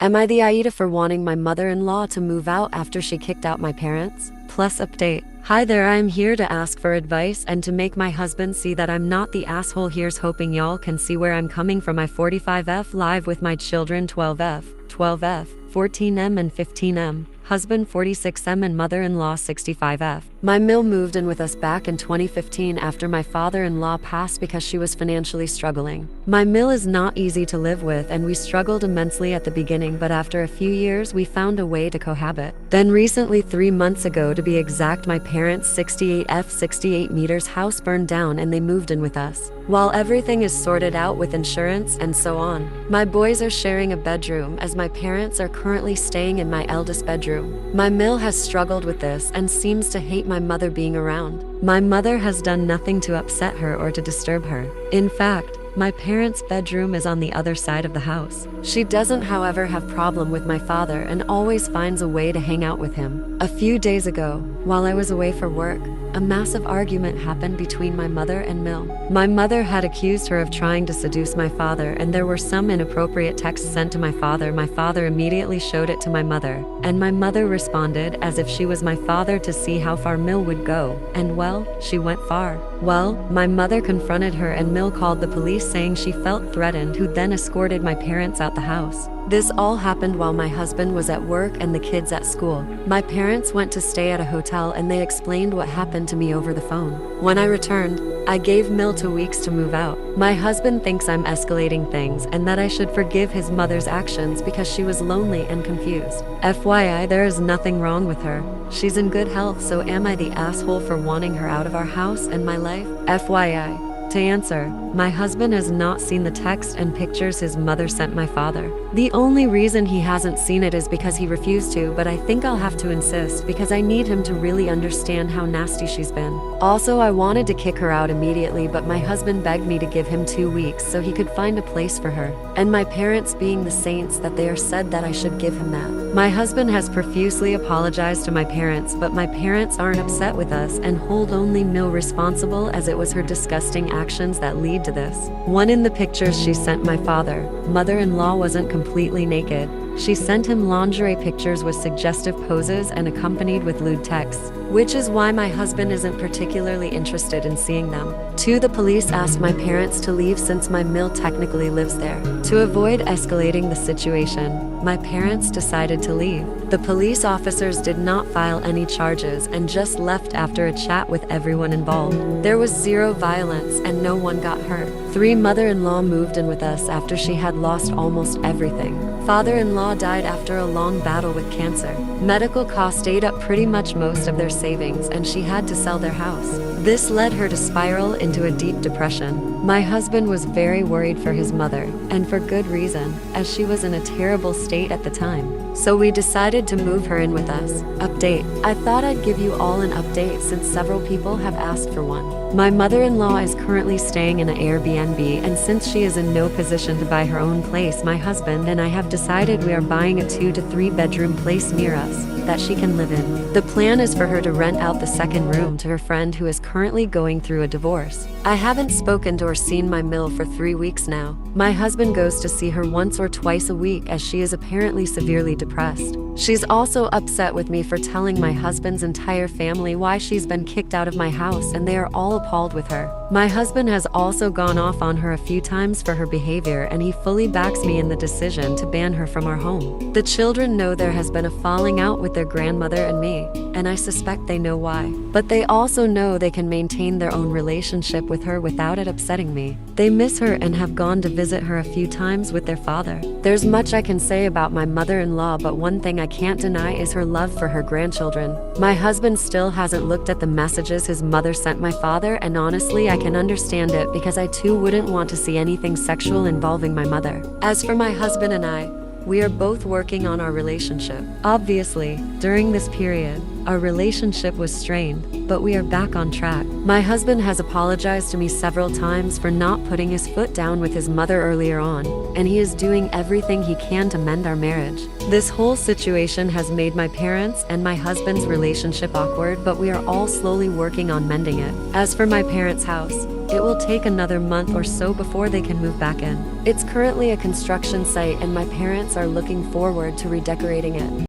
Am I the AITA for wanting my mother-in-law to move out after she kicked out my parents? Plus update. Hi there, I am here to ask for advice and to make my husband see that I'm not the asshole. Here's hoping y'all can see where I'm coming from. I 45F live with my children 12F, 14M and 15M. Husband 46M and mother-in-law 65F. My mill moved in with us back in 2015 after my father-in-law passed because she was financially struggling. My mill is not easy to live with and we struggled immensely at the beginning, but after a few years we found a way to cohabit. Then recently, 3 months ago to be exact, my parents' 68F 68 meters house burned down and they moved in with us. While everything is sorted out with insurance and so on, my boys are sharing a bedroom as my parents are currently staying in my eldest bedroom. My mill has struggled with this and seems to hate my mother being around. My mother has done nothing to upset her or to disturb her. In fact, my parents' bedroom is on the other side of the house. She doesn't, however, have problem with my father and always finds a way to hang out with him. A few days ago, while I was away for work, a massive argument happened between my mother and Mill. My mother had accused her of trying to seduce my father and there were some inappropriate texts sent to my father. My father immediately showed it to my mother, and my mother responded as if she was my father to see how far Mill would go, and well, she went far. Well, my mother confronted her and Mill called the police saying she felt threatened, who then escorted my parents out the house. This all happened while my husband was at work and the kids at school. My parents went to stay at a hotel and they explained what happened to me over the phone. When I returned, I gave Mill 2 weeks to move out. My husband thinks I'm escalating things and that I should forgive his mother's actions because she was lonely and confused. FYI, there is nothing wrong with her. She's in good health, so am I the asshole for wanting her out of our house and my life? FYI. To answer, my husband has not seen the text and pictures his mother sent my father. The only reason he hasn't seen it is because he refused to, but I think I'll have to insist because I need him to really understand how nasty she's been. Also, I wanted to kick her out immediately, but my husband begged me to give him 2 weeks so he could find a place for her. And my parents, being the saints that they are, said that I should give him that. My husband has profusely apologized to my parents, but my parents aren't upset with us and hold only Mill responsible as it was her disgusting actions that lead to this. One, in the pictures she sent my father, mother-in-law wasn't completely naked. She sent him lingerie pictures with suggestive poses and accompanied with lewd texts, which is why my husband isn't particularly interested in seeing them. 2, the police asked my parents to leave since my Mill technically lives there. To avoid escalating the situation, my parents decided to leave. The police officers did not file any charges and just left after a chat with everyone involved. There was zero violence and no one got hurt. 3, mother-in-law moved in with us after she had lost almost everything. Father-in-law died after a long battle with cancer. Medical costs ate up pretty much most of their savings and she had to sell their house. This led her to spiral into a deep depression. My husband was very worried for his mother, and for good reason, as she was in a terrible state at the time. So we decided to move her in with us. Update. I thought I'd give you all an update since several people have asked for one. My mother-in-law is currently staying in an Airbnb, and since she is in no position to buy her own place, my husband and I have decided we are buying a 2 to 3 bedroom place near us that she can live in. The plan is for her to rent out the second room to her friend who is currently going through a divorce. I haven't spoken to or seen my Mill for 3 weeks now. My husband goes to see her once or twice a week as she is apparently severely depressed. She's also upset with me for telling my husband's entire family why she's been kicked out of my house, and they are all appalled with her. My husband has also gone off on her a few times for her behavior, and he fully backs me in the decision to ban her from our home. The children know there has been a falling out with their grandmother and me, and I suspect they know why. But they also know they can maintain their own relationship with her without it upsetting me. They miss her and have gone to visit her a few times with their father. There's much I can say about my mother-in-law, but one thing I can't deny is her love for her grandchildren. My husband still hasn't looked at the messages his mother sent my father, and honestly I can understand it because I too wouldn't want to see anything sexual involving my mother. As for my husband and I, we are both working on our relationship. Obviously, during this period, our relationship was strained, but we are back on track. My husband has apologized to me several times for not putting his foot down with his mother earlier on, and he is doing everything he can to mend our marriage. This whole situation has made my parents and my husband's relationship awkward, but we are all slowly working on mending it. As for my parents' house, It will take another month or so before they can move back in. It's currently a construction site and my parents are looking forward to redecorating it.